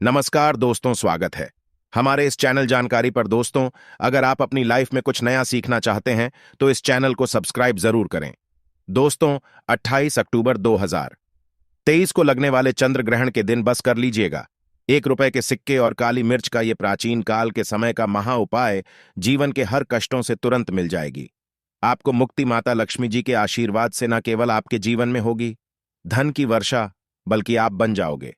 नमस्कार दोस्तों, स्वागत है हमारे इस चैनल जानकारी पर। दोस्तों, अगर आप अपनी लाइफ में कुछ नया सीखना चाहते हैं तो इस चैनल को सब्सक्राइब जरूर करें। दोस्तों, 28 अक्टूबर 2023 को लगने वाले चंद्र ग्रहण के दिन बस कर लीजिएगा। 1 रुपए के सिक्के और काली मिर्च का ये प्राचीन काल के समय का महा उपाय जीवन के हर कष्टों से तुरंत मिल जाएगी। आपको मुक्ति माता लक्ष्मी जी के आशीर्वाद से न केवल आपके जीवन में होगी धन की वर्षा, बल्कि आप बन जाओगे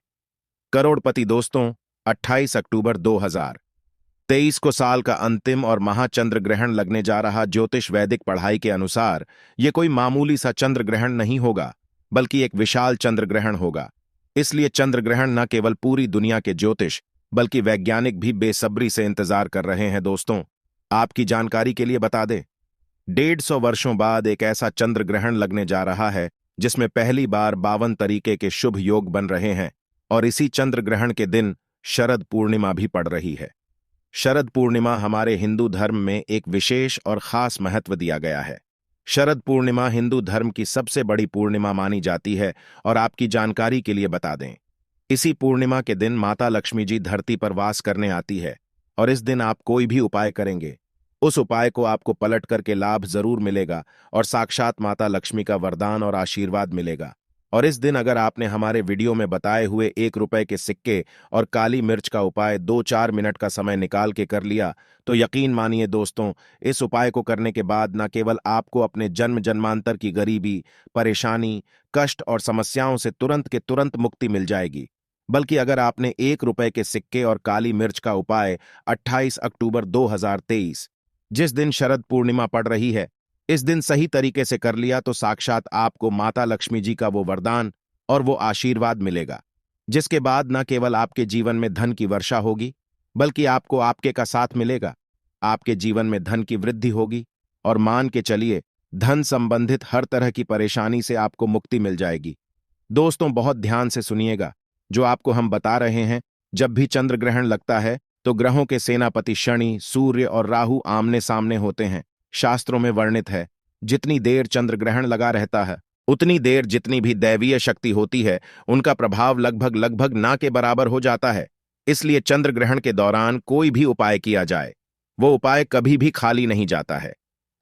करोड़पति। दोस्तों, 28 अक्टूबर 2023 को साल का अंतिम और महाचंद्र ग्रहण लगने जा रहा। ज्योतिष वैदिक पढ़ाई के अनुसार यह कोई मामूली सा चंद्र ग्रहण नहीं होगा, बल्कि एक विशाल चंद्र ग्रहण होगा। इसलिए चंद्र ग्रहण न केवल पूरी दुनिया के ज्योतिष बल्कि वैज्ञानिक भी बेसब्री से इंतजार कर रहे हैं। दोस्तों, आपकी जानकारी के लिए बता दें, 150 वर्षों बाद एक ऐसा चंद्र ग्रहण लगने जा रहा है जिसमें पहली बार 52 तरीके के शुभ योग बन रहे हैं। और इसी चंद्र ग्रहण के दिन शरद पूर्णिमा भी पड़ रही है। शरद पूर्णिमा हमारे हिंदू धर्म में एक विशेष और खास महत्व दिया गया है। शरद पूर्णिमा हिंदू धर्म की सबसे बड़ी पूर्णिमा मानी जाती है। और आपकी जानकारी के लिए बता दें, इसी पूर्णिमा के दिन माता लक्ष्मी जी धरती पर वास करने आती है। और इस दिन आप कोई भी उपाय करेंगे, उस उपाय को आपको पलट करके लाभ जरूर मिलेगा और साक्षात माता लक्ष्मी का वरदान और आशीर्वाद मिलेगा। और इस दिन अगर आपने हमारे वीडियो में बताए हुए 1 रुपए के सिक्के और काली मिर्च का उपाय 2-4 मिनट का समय निकाल के कर लिया, तो यकीन मानिए दोस्तों, इस उपाय को करने के बाद न केवल आपको अपने जन्म जन्मांतर की गरीबी, परेशानी, कष्ट और समस्याओं से तुरंत के तुरंत मुक्ति मिल जाएगी, बल्कि अगर आपने 1 रुपए के सिक्के और काली मिर्च का उपाय 28 अक्टूबर 2023, जिस दिन शरद पूर्णिमा पड़ रही है, इस दिन सही तरीके से कर लिया, तो साक्षात आपको माता लक्ष्मी जी का वो वरदान और वो आशीर्वाद मिलेगा, जिसके बाद न केवल आपके जीवन में धन की वर्षा होगी, बल्कि आपको आपके का साथ मिलेगा। आपके जीवन में धन की वृद्धि होगी और मान के चलिए, धन संबंधित हर तरह की परेशानी से आपको मुक्ति मिल जाएगी। दोस्तों, बहुत ध्यान से सुनिएगा जो आपको हम बता रहे हैं। जब भी चंद्र ग्रहण लगता है तो ग्रहों के सेनापति शनि, सूर्य और राहु आमने सामने होते हैं। शास्त्रों में वर्णित है, जितनी देर चंद्र ग्रहण लगा रहता है, उतनी देर जितनी भी दैवीय शक्ति होती है, उनका प्रभाव लगभग लगभग ना के बराबर हो जाता है। इसलिए चंद्र ग्रहण के दौरान कोई भी उपाय किया जाए, वो उपाय कभी भी खाली नहीं जाता है।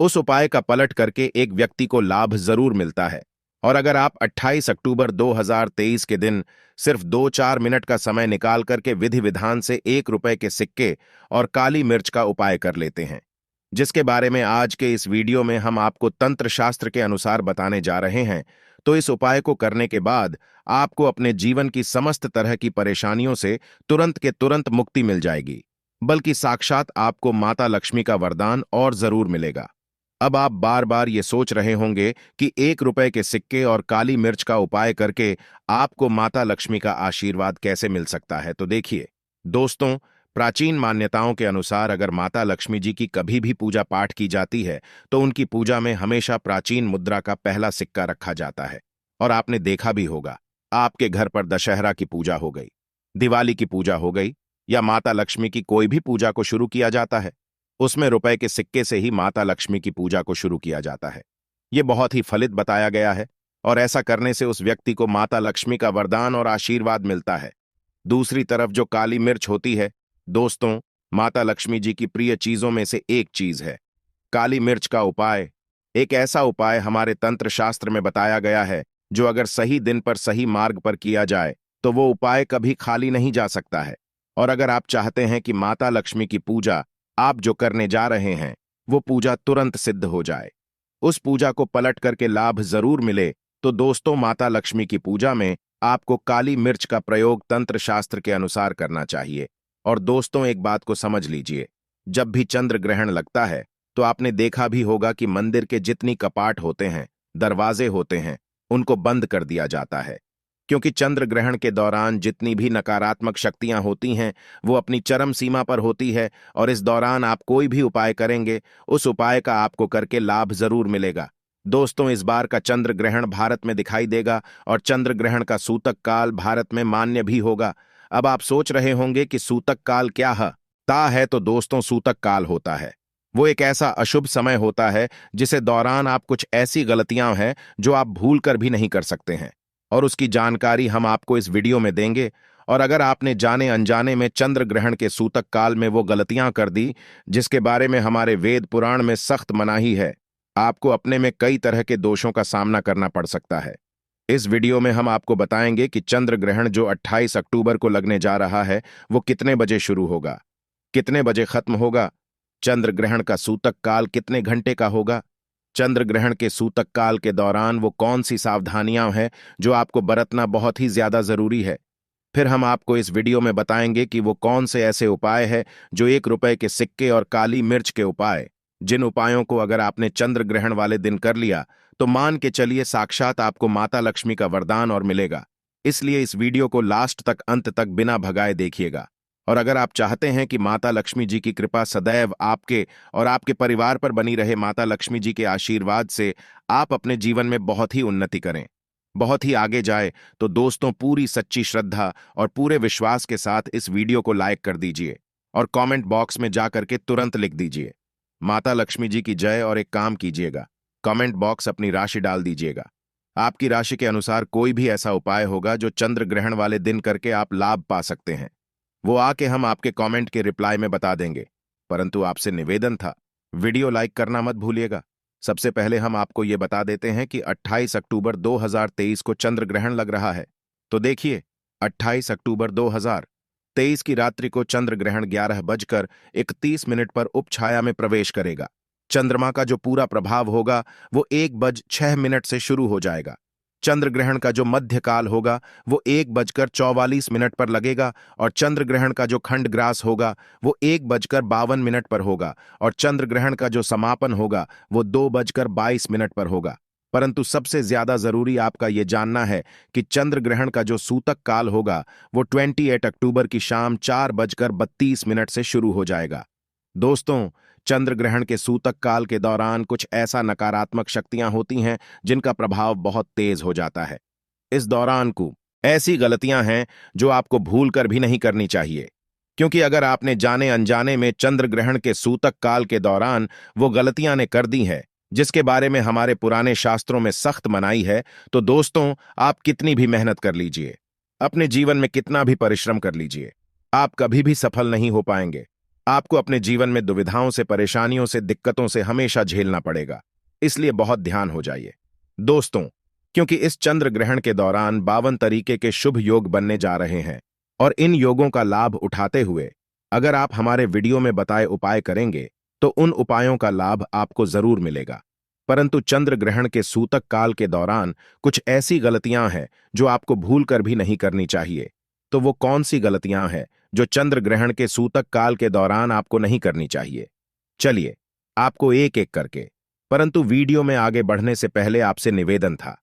उस उपाय का पलट करके एक व्यक्ति को लाभ जरूर मिलता है। और अगर आप 28 अक्टूबर 2023 के दिन सिर्फ 2-4 मिनट का समय निकाल करके विधि विधान से 1 रुपए के सिक्के और काली मिर्च का उपाय कर लेते हैं, जिसके बारे में आज के इस वीडियो में हम आपको तंत्र शास्त्र के अनुसार बताने जा रहे हैं, तो इस उपाय को करने के बाद आपको अपने जीवन की समस्त तरह की परेशानियों से तुरंत के तुरंत मुक्ति मिल जाएगी, बल्कि साक्षात आपको माता लक्ष्मी का वरदान और जरूर मिलेगा। अब आप बार बार ये सोच रहे होंगे कि 1 रुपए के सिक्के और काली मिर्च का उपाय करके आपको माता लक्ष्मी का आशीर्वाद कैसे मिल सकता है। तो देखिए दोस्तों, प्राचीन मान्यताओं के अनुसार अगर माता लक्ष्मी जी की कभी भी पूजा पाठ की जाती है तो उनकी पूजा में हमेशा प्राचीन मुद्रा का पहला सिक्का रखा जाता है। और आपने देखा भी होगा, आपके घर पर दशहरा की पूजा हो गई, दिवाली की पूजा हो गई, या माता लक्ष्मी की कोई भी पूजा को शुरू किया जाता है, उसमें रुपए के सिक्के से ही माता लक्ष्मी की पूजा को शुरू किया जाता है। ये बहुत ही फलित बताया गया है और ऐसा करने से उस व्यक्ति को माता लक्ष्मी का वरदान और आशीर्वाद मिलता है। दूसरी तरफ जो काली मिर्च होती है, दोस्तों, माता लक्ष्मी जी की प्रिय चीजों में से एक चीज है। काली मिर्च का उपाय एक ऐसा उपाय हमारे तंत्र शास्त्र में बताया गया है जो अगर सही दिन पर सही मार्ग पर किया जाए तो वो उपाय कभी खाली नहीं जा सकता है। और अगर आप चाहते हैं कि माता लक्ष्मी की पूजा आप जो करने जा रहे हैं वो पूजा तुरंत सिद्ध हो जाए, उस पूजा को पलट करके लाभ जरूर मिले, तो दोस्तों, माता लक्ष्मी की पूजा में आपको काली मिर्च का प्रयोग तंत्र शास्त्र के अनुसार करना चाहिए। और दोस्तों, एक बात को समझ लीजिए, जब भी चंद्र ग्रहण लगता है तो आपने देखा भी होगा कि मंदिर के जितनी कपाट होते हैं, दरवाजे होते हैं, उनको बंद कर दिया जाता है, क्योंकि चंद्र ग्रहण के दौरान जितनी भी नकारात्मक शक्तियां होती हैं वो अपनी चरम सीमा पर होती है। और इस दौरान आप कोई भी उपाय करेंगे, उस उपाय का आपको करके लाभ जरूर मिलेगा। दोस्तों, इस बार का चंद्र ग्रहण भारत में दिखाई देगा और चंद्र ग्रहण का सूतक काल भारत में मान्य भी होगा। अब आप सोच रहे होंगे कि सूतक काल क्या है, तो दोस्तों, सूतक काल होता है वो एक ऐसा अशुभ समय होता है जिसे दौरान आप कुछ ऐसी गलतियां हैं जो आप भूल कर भी नहीं कर सकते हैं, और उसकी जानकारी हम आपको इस वीडियो में देंगे। और अगर आपने जाने अनजाने में चंद्र ग्रहण के सूतक काल में वो गलतियां कर दी जिसके बारे में हमारे वेद पुराण में सख्त मनाही है, आपको अपने में कई तरह के दोषों का सामना करना पड़ सकता है। इस वीडियो में हम आपको बताएंगे कि चंद्र ग्रहण जो 28 अक्टूबर को लगने जा रहा है वो कितने बजे शुरू होगा, कितने बजे खत्म होगा, चंद्र ग्रहण का सूतक काल कितने घंटे का होगा, चंद्र ग्रहण के सूतक काल के दौरान वो कौन सी सावधानियां हैं जो आपको बरतना बहुत ही ज्यादा जरूरी है। फिर हम आपको इस वीडियो में बताएंगे कि वो कौन से ऐसे उपाय हैं जो 1 रुपए के सिक्के और काली मिर्च के उपाय, जिन उपायों को अगर आपने चंद्र ग्रहण वाले दिन कर लिया तो मान के चलिए साक्षात आपको माता लक्ष्मी का वरदान और मिलेगा। इसलिए इस वीडियो को लास्ट तक अंत तक बिना भगाए देखिएगा। और अगर आप चाहते हैं कि माता लक्ष्मी जी की कृपा सदैव आपके और आपके परिवार पर बनी रहे, माता लक्ष्मी जी के आशीर्वाद से आप अपने जीवन में बहुत ही उन्नति करें, बहुत ही आगे जाए, तो दोस्तों पूरी सच्ची श्रद्धा और पूरे विश्वास के साथ इस वीडियो को लाइक कर दीजिए और कमेंट बॉक्स में जाकर के तुरंत लिख दीजिए माता लक्ष्मी जी की जय। और एक काम कीजिएगा, कमेंट बॉक्स अपनी राशि डाल दीजिएगा। आपकी राशि के अनुसार कोई भी ऐसा उपाय होगा जो चंद्र ग्रहण वाले दिन करके आप लाभ पा सकते हैं, वो आके हम आपके कमेंट के रिप्लाई में बता देंगे। परंतु आपसे निवेदन था, वीडियो लाइक करना मत भूलिएगा। सबसे पहले हम आपको ये बता देते हैं कि 28 अक्टूबर 2023 को चंद्र ग्रहण लग रहा है। तो देखिए, 28 अक्टूबर 2023 की रात्रि को चंद्र ग्रहण 11:31 पर उपछाया में प्रवेश करेगा। चंद्रमा का जो पूरा प्रभाव होगा वो 1:06 से शुरू हो जाएगा। चंद्र ग्रहण का जो मध्य काल होगा वो 1:44 पर लगेगा और चंद्र ग्रहण का जो खंड ग्रास होगा वो 1:52 पर होगा और चंद्र ग्रहण का जो समापन होगा वो 2:22 पर होगा। परंतु सबसे ज्यादा जरूरी आपका ये जानना है कि चंद्र ग्रहण का जो सूतक काल होगा वो 28 अक्टूबर की शाम 4:32 से शुरू हो जाएगा। दोस्तों, चंद्र ग्रहण के सूतक काल के दौरान कुछ ऐसा नकारात्मक शक्तियां होती हैं जिनका प्रभाव बहुत तेज हो जाता है। इस दौरान को ऐसी गलतियां हैं जो आपको भूल कर भी नहीं करनी चाहिए, क्योंकि अगर आपने जाने अनजाने में चंद्र ग्रहण के सूतक काल के दौरान वो गलतियां ने कर दी है जिसके बारे में हमारे पुराने शास्त्रों में सख्त मनाही है, तो दोस्तों आप कितनी भी मेहनत कर लीजिए, अपने जीवन में कितना भी परिश्रम कर लीजिए, आप कभी भी सफल नहीं हो पाएंगे। आपको अपने जीवन में दुविधाओं से, परेशानियों से, दिक्कतों से हमेशा झेलना पड़ेगा। इसलिए बहुत ध्यान हो जाइए दोस्तों, क्योंकि इस चंद्र ग्रहण के दौरान 52 तरीके के शुभ योग बनने जा रहे हैं और इन योगों का लाभ उठाते हुए अगर आप हमारे वीडियो में बताए उपाय करेंगे तो उन उपायों का लाभ आपको जरूर मिलेगा। परंतु चंद्र ग्रहण के सूतक काल के दौरान कुछ ऐसी गलतियां हैं जो आपको भूल कर भी नहीं करनी चाहिए। तो वो कौन सी गलतियां हैं जो चंद्र ग्रहण के सूतक काल के दौरान आपको नहीं करनी चाहिए? चलिए आपको एक एक करके, परंतु वीडियो में आगे बढ़ने से पहले आपसे निवेदन था,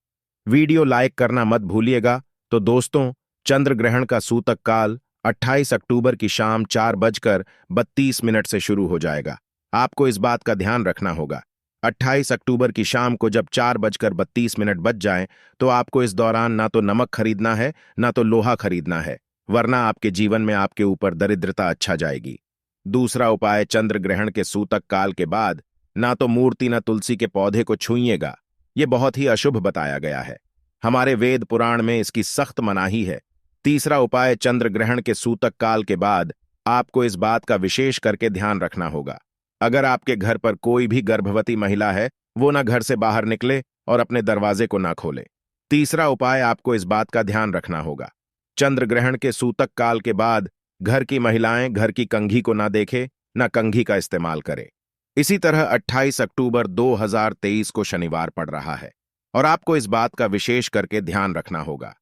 वीडियो लाइक करना मत भूलिएगा। तो दोस्तों, चंद्र ग्रहण का सूतक काल 28 अक्टूबर की शाम 4:32 से शुरू हो जाएगा। आपको इस बात का ध्यान रखना होगा, 28 अक्टूबर की शाम को जब 4:32 बज जाएं तो आपको इस दौरान ना तो नमक खरीदना है ना तो लोहा खरीदना है, वरना आपके जीवन में आपके ऊपर दरिद्रता अच्छा जाएगी। दूसरा उपाय, चंद्र ग्रहण के सूतक काल के बाद ना तो मूर्ति ना तुलसी के पौधे को छूइएगा, ये बहुत ही अशुभ बताया गया है। हमारे वेद पुराण में इसकी सख्त मनाही है। तीसरा उपाय, चंद्र ग्रहण के सूतक काल के बाद आपको इस बात का विशेष करके ध्यान रखना होगा, अगर आपके घर पर कोई भी गर्भवती महिला है वो ना घर से बाहर निकले और अपने दरवाजे को ना खोले। तीसरा उपाय, आपको इस बात का ध्यान रखना होगा, चंद्र ग्रहण के सूतक काल के बाद घर की महिलाएं घर की कंघी को ना देखे, ना कंघी का इस्तेमाल करे। इसी तरह 28 अक्टूबर 2023 को शनिवार पड़ रहा है और आपको इस बात का विशेष करके ध्यान रखना होगा,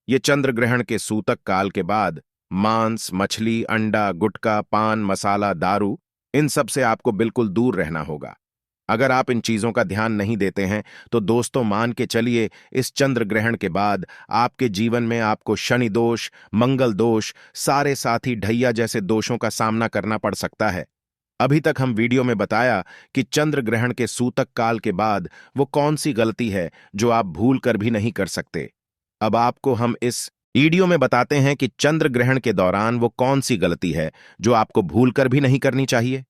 ये चंद्र ग्रहण के सूतक काल के बाद मांस, मछली, अंडा, गुटखा, पान मसाला, दारू, इन सब से आपको बिल्कुल दूर रहना होगा। अगर आप इन चीजों का ध्यान नहीं देते हैं तो दोस्तों मान के चलिए इस चंद्र ग्रहण के बाद आपके जीवन में आपको शनि दोष, मंगल दोष, सारे साथी ढैया जैसे दोषों का सामना करना पड़ सकता है। अभी तक हम वीडियो में बताया कि चंद्र ग्रहण के सूतक काल के बाद वो कौन सी गलती है जो आप भूल कर भी नहीं कर सकते। अब आपको हम इस वीडियो में बताते हैं कि चंद्र ग्रहण के दौरान वो कौन सी गलती है जो आपको भूल कर भी नहीं करनी चाहिए।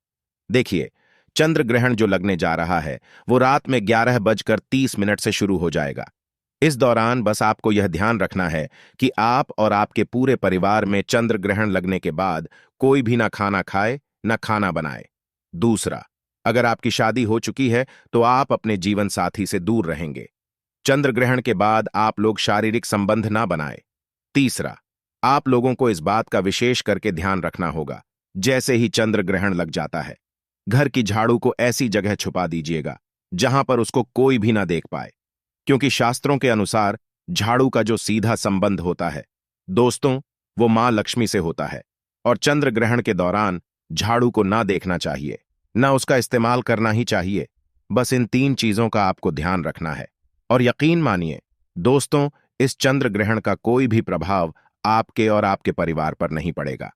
देखिए, चंद्र ग्रहण जो लगने जा रहा है वो रात में 11:30 से शुरू हो जाएगा। इस दौरान बस आपको यह ध्यान रखना है कि आप और आपके पूरे परिवार में चंद्र ग्रहण लगने के बाद कोई भी ना खाना खाए, ना खाना बनाए। दूसरा, अगर आपकी शादी हो चुकी है तो आप अपने जीवन साथी से दूर रहेंगे। चंद्र ग्रहण के बाद आप लोग शारीरिक संबंध ना बनाए। तीसरा, आप लोगों को इस बात का विशेष करके ध्यान रखना होगा, जैसे ही चंद्र ग्रहण लग जाता है, घर की झाड़ू को ऐसी जगह छुपा दीजिएगा जहां पर उसको कोई भी ना देख पाए, क्योंकि शास्त्रों के अनुसार झाड़ू का जो सीधा संबंध होता है दोस्तों, वो मां लक्ष्मी से होता है और चंद्र ग्रहण के दौरान झाड़ू को ना देखना चाहिए, ना उसका इस्तेमाल करना ही चाहिए। बस इन 3 चीजों का आपको ध्यान रखना है और यकीन मानिए दोस्तों, इस चंद्र ग्रहण का कोई भी प्रभाव आपके और आपके परिवार पर नहीं पड़ेगा।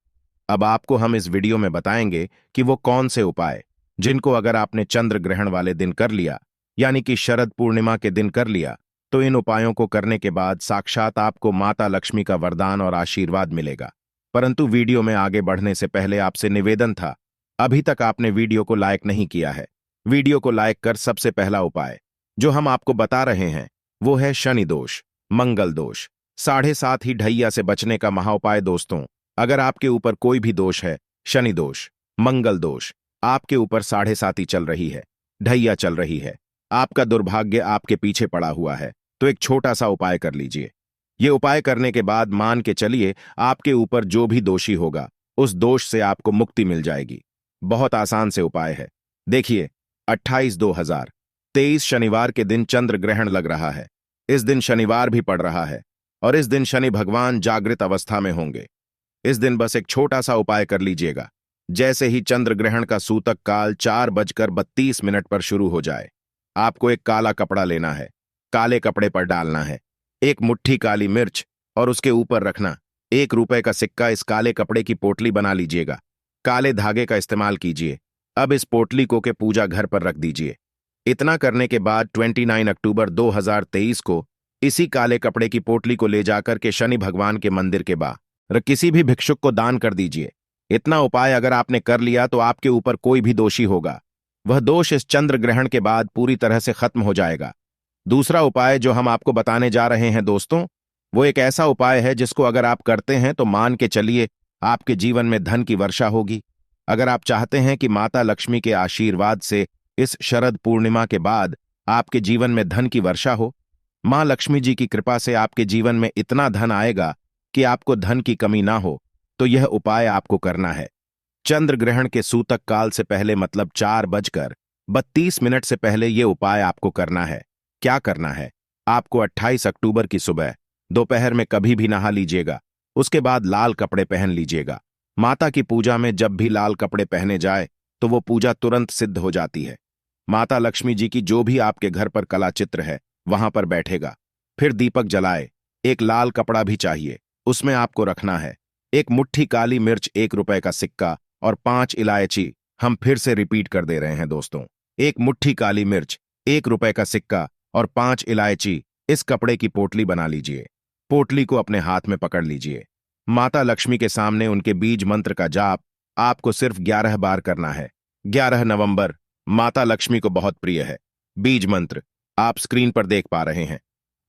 अब आपको हम इस वीडियो में बताएंगे कि वो कौन से उपाय जिनको अगर आपने चंद्र ग्रहण वाले दिन कर लिया, यानी कि शरद पूर्णिमा के दिन कर लिया, तो इन उपायों को करने के बाद साक्षात आपको माता लक्ष्मी का वरदान और आशीर्वाद मिलेगा। परंतु वीडियो में आगे बढ़ने से पहले आपसे निवेदन था, अभी तक आपने वीडियो को लाइक नहीं किया है, वीडियो को लाइक कर सबसे पहला उपाय जो हम आपको बता रहे हैं वो है शनि दोष, मंगल दोष, 7.5 ही ढैया से बचने का महाउपाय। दोस्तों, अगर आपके ऊपर कोई भी दोष है, शनि दोष, मंगल दोष, आपके ऊपर 7.5 चल रही है, ढैया चल रही है, आपका दुर्भाग्य आपके पीछे पड़ा हुआ है, तो एक छोटा सा उपाय कर लीजिए। ये उपाय करने के बाद मान के चलिए आपके ऊपर जो भी दोषी होगा उस दोष से आपको मुक्ति मिल जाएगी। बहुत आसान से उपाय है। देखिए, 28/2/2023 शनिवार के दिन चंद्र ग्रहण लग रहा है। इस दिन शनिवार भी पड़ रहा है और इस दिन शनि भगवान जागृत अवस्था में होंगे। इस दिन बस एक छोटा सा उपाय कर लीजिएगा। जैसे ही चंद्र ग्रहण का सूतक काल 4:32 पर शुरू हो जाए, आपको एक काला कपड़ा लेना है, काले कपड़े पर डालना है एक मुट्ठी काली मिर्च और उसके ऊपर रखना 1 रुपए का सिक्का। इस काले कपड़े की पोटली बना लीजिएगा, काले धागे का इस्तेमाल कीजिए। अब इस पोटली को के पूजा घर पर रख दीजिए। इतना करने के बाद 29 अक्टूबर 2023 को इसी काले कपड़े की पोटली को ले जाकर के शनि भगवान के मंदिर के बाहर किसी भी भिक्षुक को दान कर दीजिए। इतना उपाय अगर आपने कर लिया तो आपके ऊपर कोई भी दोषी होगा, वह दोष इस चंद्र ग्रहण के बाद पूरी तरह से खत्म हो जाएगा। दूसरा उपाय जो हम आपको बताने जा रहे हैं दोस्तों, वो एक ऐसा उपाय है जिसको अगर आप करते हैं तो मान के चलिए आपके जीवन में धन की वर्षा होगी। अगर आप चाहते हैं कि माता लक्ष्मी के आशीर्वाद से इस शरद पूर्णिमा के बाद आपके जीवन में धन की वर्षा हो, मां लक्ष्मी जी की कृपा से आपके जीवन में इतना धन आएगा कि आपको धन की कमी ना हो, तो यह उपाय आपको करना है। चंद्र ग्रहण के सूतक काल से पहले मतलब 4:32 से पहले यह उपाय आपको करना है। क्या करना है? आपको 28 अक्टूबर की सुबह दोपहर में कभी भी नहा लीजिएगा, उसके बाद लाल कपड़े पहन लीजिएगा। माता की पूजा में जब भी लाल कपड़े पहने जाए तो वो पूजा तुरंत सिद्ध हो जाती है। माता लक्ष्मी जी की जो भी आपके घर पर कला चित्र है वहां पर बैठेगा। फिर दीपक जलाए, एक लाल कपड़ा भी चाहिए, उसमें आपको रखना है एक मुट्ठी काली मिर्च, 1 रुपए का सिक्का और 5 इलायची। हम फिर से रिपीट कर दे रहे हैं दोस्तों, एक मुट्ठी काली मिर्च, 1 रुपए का सिक्का और 5 इलायची। इस कपड़े की पोटली बना लीजिए, पोटली को अपने हाथ में पकड़ लीजिए। माता लक्ष्मी के सामने उनके बीज मंत्र का जाप आपको सिर्फ 11 बार करना है। 11 नवंबर माता लक्ष्मी को बहुत प्रिय है। बीज मंत्र आप स्क्रीन पर देख पा रहे हैं।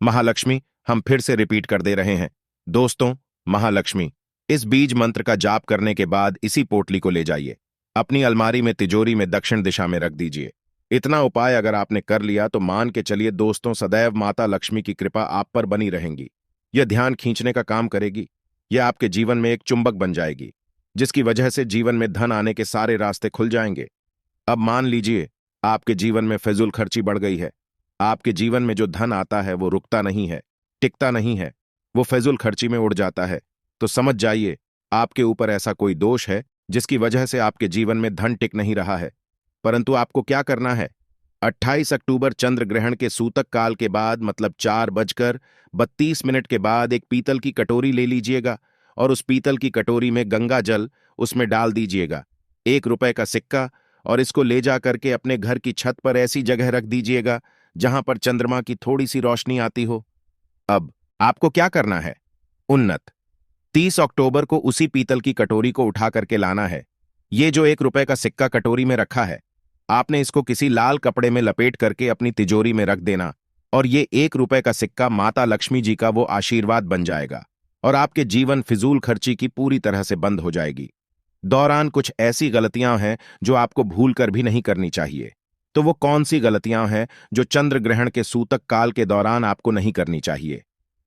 महालक्ष्मी, हम फिर से रिपीट कर दे रहे हैं दोस्तों, महालक्ष्मी। इस बीज मंत्र का जाप करने के बाद इसी पोटली को ले जाइए, अपनी अलमारी में तिजोरी में दक्षिण दिशा में रख दीजिए। इतना उपाय अगर आपने कर लिया तो मान के चलिए दोस्तों, सदैव माता लक्ष्मी की कृपा आप पर बनी रहेंगी। यह ध्यान खींचने का काम करेगी। यह आपके जीवन में एक चुंबक बन जाएगी, जिसकी वजह से जीवन में धन आने के सारे रास्ते खुल जाएंगे। अब मान लीजिए आपके जीवन में फिजूल खर्ची बढ़ गई है। आपके जीवन में जो धन आता है वो रुकता नहीं है, टिकता नहीं है, वो फिजूल खर्ची में उड़ जाता है। तो समझ जाइए आपके ऊपर ऐसा कोई दोष है जिसकी वजह से आपके जीवन में धन टिक नहीं रहा है। परंतु आपको क्या करना है? 28 अक्टूबर चंद्र ग्रहण के सूतक काल के बाद मतलब 4:32 के बाद एक पीतल की कटोरी ले लीजिएगा और उस पीतल की कटोरी में गंगा जल उसमें डाल दीजिएगा, 1 रुपए का सिक्का, और इसको ले जा करके अपने घर की छत पर ऐसी जगह रख दीजिएगा जहां पर चंद्रमा की थोड़ी सी रोशनी आती हो। अब आपको क्या करना है? उन्नत 30 अक्टूबर को उसी पीतल की कटोरी को उठा करके लाना है। ये जो 1 रुपए का सिक्का कटोरी में रखा है, आपने इसको किसी लाल कपड़े में लपेट करके अपनी तिजोरी में रख देना और ये 1 रुपए का सिक्का माता लक्ष्मी जी का वो आशीर्वाद बन जाएगा और आपके जीवन फिजूल खर्ची की पूरी तरह से बंद हो जाएगी। दौरान कुछ ऐसी गलतियां हैं जो आपको भूल कर भी नहीं करनी चाहिए। तो वो कौन सी गलतियां हैं जो चंद्र ग्रहण के सूतक काल के दौरान आपको नहीं करनी चाहिए?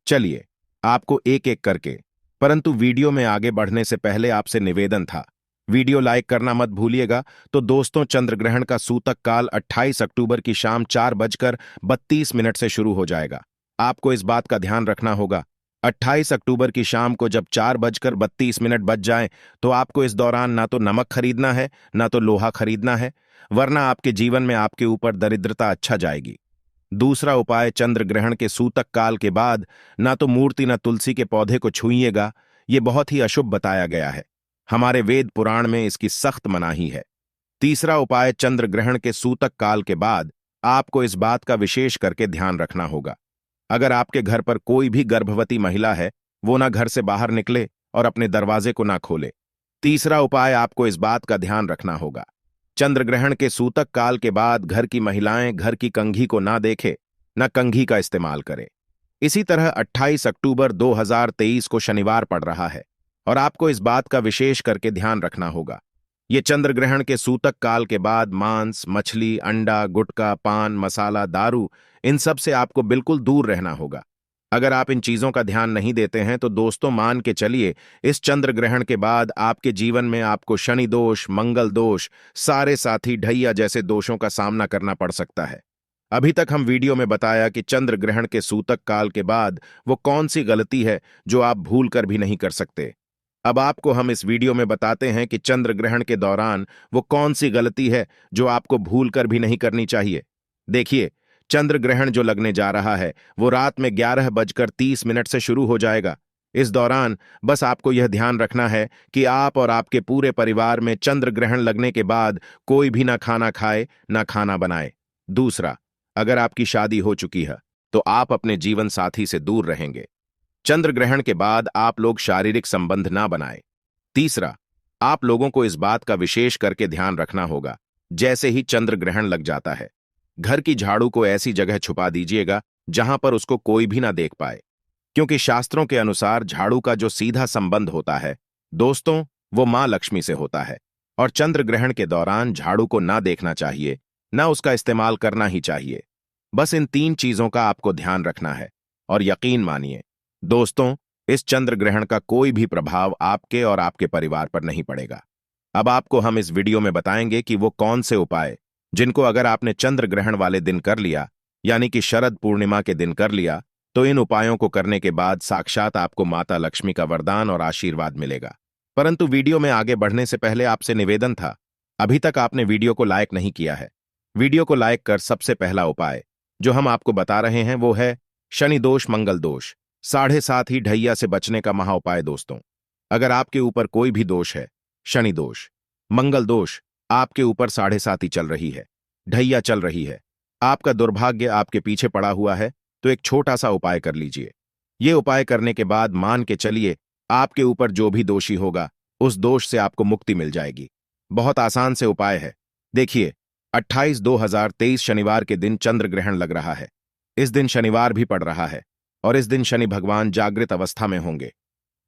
चलिए, आपको एक एक करके, परंतु वीडियो में आगे बढ़ने से पहले आपसे निवेदन था, वीडियो लाइक करना मत भूलिएगा। तो दोस्तों, चंद्र ग्रहण का सूतक काल 28 अक्टूबर की शाम 4:32 से शुरू हो जाएगा। आपको इस बात का ध्यान रखना होगा, 28 अक्टूबर की शाम को जब 4:32 बज जाएं, तो आपको इस दौरान ना तो नमक खरीदना है, ना तो लोहा खरीदना है, वरना आपके जीवन में आपके ऊपर दरिद्रता अच्छा जाएगी। दूसरा उपाय, चंद्र ग्रहण के सूतक काल के बाद ना तो मूर्ति ना तुलसी के पौधे को छूइएगा, ये बहुत ही अशुभ बताया गया है। हमारे वेद पुराण में इसकी सख्त मनाही है। तीसरा उपाय, चंद्र ग्रहण के सूतक काल के बाद आपको इस बात का विशेष करके ध्यान रखना होगा, अगर आपके घर पर कोई भी गर्भवती महिला है, वो ना घर से बाहर निकले और अपने दरवाजे को ना खोले। तीसरा उपाय, आपको इस बात का ध्यान रखना होगा, चंद्र ग्रहण के सूतक काल के बाद घर की महिलाएं घर की कंघी को ना देखे, न कंघी का इस्तेमाल करें। इसी तरह 28 अक्टूबर 2023 को शनिवार पड़ रहा है और आपको इस बात का विशेष करके ध्यान रखना होगा, ये चंद्र ग्रहण के सूतक काल के बाद मांस, मछली, अंडा, गुटखा, पान मसाला, दारू, इन सब से आपको बिल्कुल दूर रहना होगा। अगर आप इन चीजों का ध्यान नहीं देते हैं तो दोस्तों, मान के चलिए, इस चंद्र ग्रहण के बाद आपके जीवन में आपको शनि दोष, मंगल दोष, सारे साथी ढैया जैसे दोषों का सामना करना पड़ सकता है। अभी तक हम वीडियो में बताया कि चंद्र ग्रहण के सूतक काल के बाद वो कौन सी गलती है जो आप भूल कर भी नहीं कर सकते। अब आपको हम इस वीडियो में बताते हैं कि चंद्र ग्रहण के दौरान वो कौन सी गलती है जो आपको भूल कर भी नहीं करनी चाहिए। देखिए, चंद्र ग्रहण जो लगने जा रहा है वो रात में 11:30 से शुरू हो जाएगा। इस दौरान बस आपको यह ध्यान रखना है कि आप और आपके पूरे परिवार में चंद्र ग्रहण लगने के बाद कोई भी ना खाना खाए, ना खाना बनाए। दूसरा, अगर आपकी शादी हो चुकी है तो आप अपने जीवन साथी से दूर रहेंगे। चंद्र ग्रहण के बाद आप लोग शारीरिक संबंध ना बनाए। तीसरा, आप लोगों को इस बात का विशेष करके ध्यान रखना होगा, जैसे ही चंद्र ग्रहण लग जाता है, घर की झाड़ू को ऐसी जगह छुपा दीजिएगा जहां पर उसको कोई भी ना देख पाए, क्योंकि शास्त्रों के अनुसार झाड़ू का जो सीधा संबंध होता है दोस्तों, वो मां लक्ष्मी से होता है और चंद्र ग्रहण के दौरान झाड़ू को ना देखना चाहिए, ना उसका इस्तेमाल करना ही चाहिए। बस इन 3 चीजों का आपको ध्यान रखना है और यकीन मानिए दोस्तों, इस चंद्र ग्रहण का कोई भी प्रभाव आपके और आपके परिवार पर नहीं पड़ेगा। अब आपको हम इस वीडियो में बताएंगे कि वो कौन से उपाय, जिनको अगर आपने चंद्र ग्रहण वाले दिन कर लिया, यानी कि शरद पूर्णिमा के दिन कर लिया, तो इन उपायों को करने के बाद साक्षात आपको माता लक्ष्मी का वरदान और आशीर्वाद मिलेगा। परंतु वीडियो में आगे बढ़ने से पहले आपसे निवेदन था, अभी तक आपने वीडियो को लाइक नहीं किया है, वीडियो को लाइक कर सबसे पहला उपाय जो हम आपको बता रहे हैं वो है शनि दोष, मंगल दोष, 7.5 ही ढैया से बचने का महा उपाय। दोस्तों, अगर आपके ऊपर कोई भी दोष है, शनि दोष, मंगल दोष, आपके ऊपर 7.5 ही चल रही है, ढैया चल रही है, आपका दुर्भाग्य आपके पीछे पड़ा हुआ है, तो एक छोटा सा उपाय कर लीजिए। ये उपाय करने के बाद मान के चलिए आपके ऊपर जो भी दोषी होगा उस दोष से आपको मुक्ति मिल जाएगी। बहुत आसान से उपाय है। देखिए, 28/2/2023 शनिवार के दिन चंद्र ग्रहण लग रहा है। इस दिन शनिवार भी पड़ रहा है और इस दिन शनि भगवान जागृत अवस्था में होंगे।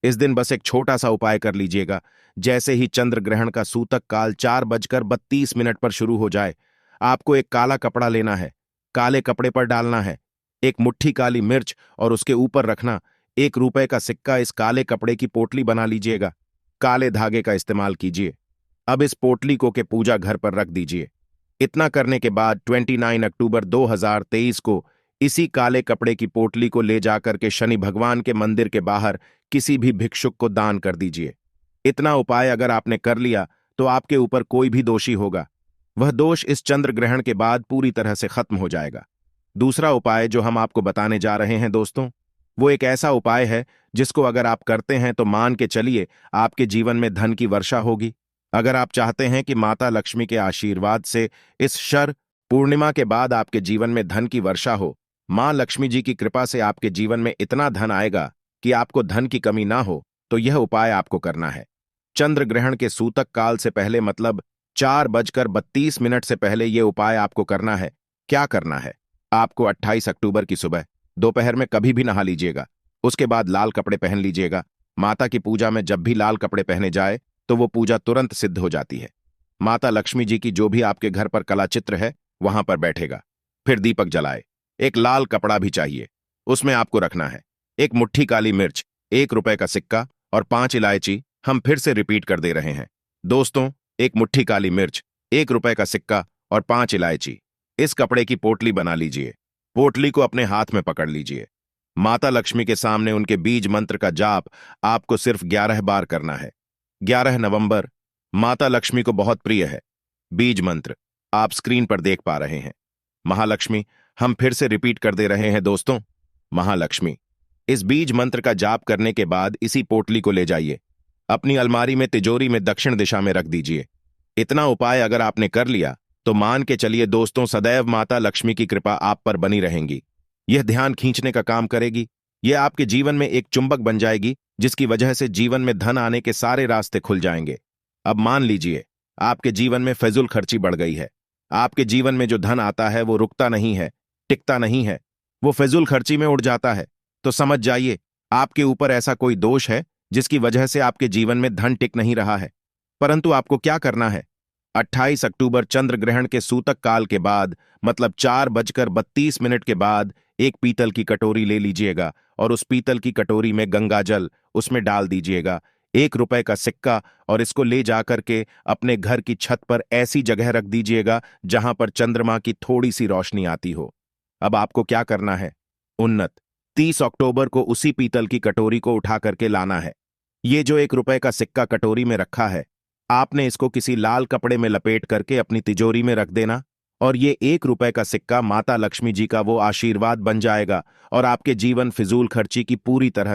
इस दिन बस एक छोटा सा उपाय कर लीजिएगा। जैसे ही चंद्र ग्रहण का सूतक काल 4:32 पर शुरू हो जाए, आपको एक काला कपड़ा लेना है, काले कपड़े पर डालना है एक मुट्ठी काली मिर्च और उसके ऊपर रखना 1 रुपए का सिक्का। इस काले कपड़े की पोटली बना लीजिएगा, काले धागे का इस्तेमाल कीजिए। अब इस पोटली को के पूजा घर पर रख दीजिए। इतना करने के बाद 29 अक्टूबर 2023 को इसी काले कपड़े की पोटली को ले जाकर के शनि भगवान के मंदिर के बाहर किसी भी भिक्षुक को दान कर दीजिए। इतना उपाय अगर आपने कर लिया तो आपके ऊपर कोई भी दोषी होगा, वह दोष इस चंद्र ग्रहण के बाद पूरी तरह से खत्म हो जाएगा। दूसरा उपाय जो हम आपको बताने जा रहे हैं दोस्तों, वो एक ऐसा उपाय है जिसको अगर आप करते हैं तो मान के चलिए आपके जीवन में धन की वर्षा होगी। अगर आप चाहते हैं कि माता लक्ष्मी के आशीर्वाद से इस शर पूर्णिमा के बाद आपके जीवन में धन की वर्षा हो, मां लक्ष्मी जी की कृपा से आपके जीवन में इतना धन आएगा कि आपको धन की कमी ना हो, तो यह उपाय आपको करना है। चंद्र ग्रहण के सूतक काल से पहले, मतलब 4:32 से पहले यह उपाय आपको करना है। क्या करना है? आपको 28 अक्टूबर की सुबह दोपहर में कभी भी नहा लीजिएगा। उसके बाद लाल कपड़े पहन लीजिएगा। माता की पूजा में जब भी लाल कपड़े पहने जाए तो वो पूजा तुरंत सिद्ध हो जाती है। माता लक्ष्मी जी की जो भी आपके घर पर कला चित्र है वहां पर बैठेगा। फिर दीपक जलाए। एक लाल कपड़ा भी चाहिए। उसमें आपको रखना है एक मुट्ठी काली मिर्च, 1 रुपए का सिक्का और 5 इलायची। हम फिर से रिपीट कर दे रहे हैं दोस्तों, एक मुट्ठी काली मिर्च, 1 रुपए का सिक्का और 5 इलायची। इस कपड़े की पोटली बना लीजिए। पोटली को अपने हाथ में पकड़ लीजिए। माता लक्ष्मी के सामने उनके बीज मंत्र का जाप आपको सिर्फ 11 बार करना है। 11 नवंबर माता लक्ष्मी को बहुत प्रिय है। बीज मंत्र आप स्क्रीन पर देख पा रहे हैं। महालक्ष्मी, हम फिर से रिपीट कर दे रहे हैं दोस्तों, महालक्ष्मी। इस बीज मंत्र का जाप करने के बाद इसी पोटली को ले जाइए, अपनी अलमारी में तिजोरी में दक्षिण दिशा में रख दीजिए। इतना उपाय अगर आपने कर लिया तो मान के चलिए दोस्तों, सदैव माता लक्ष्मी की कृपा आप पर बनी रहेंगी। यह ध्यान खींचने का काम करेगी। यह आपके जीवन में एक चुंबक बन जाएगी जिसकी वजह से जीवन में धन आने के सारे रास्ते खुल जाएंगे। अब मान लीजिए आपके जीवन में फिजूल खर्ची बढ़ गई है। आपके जीवन में जो धन आता है वो रुकता नहीं है, टिकता नहीं है, वो फिजूल खर्ची में उड़ जाता है। तो समझ जाइए आपके ऊपर ऐसा कोई दोष है जिसकी वजह से आपके जीवन में धन टिक नहीं रहा है। परंतु आपको क्या करना है, 28 अक्टूबर चंद्र ग्रहण के सूतक काल के बाद मतलब 4:32 के बाद एक पीतल की कटोरी ले लीजिएगा और उस पीतल की कटोरी में गंगा जल उसमें डाल दीजिएगा, 1 रुपए का सिक्का, और इसको ले जाकर के अपने घर की छत पर ऐसी जगह रख दीजिएगा जहां पर चंद्रमा की थोड़ी सी रोशनी आती हो। अब आपको क्या करना है, उन्नत 30 अक्टूबर को उसी पीतल की कटोरी को उठा करके लाना है। ये जो 1 रुपए का सिक्का कटोरी में रखा है, आपने इसको किसी लाल कपड़े में लपेट करके अपनी तिजोरी में रख देना और ये 1 रुपए का सिक्का माता लक्ष्मी जी का वो आशीर्वाद बन जाएगा और आपके जीवन फिजूल खर्ची की पूरी तरह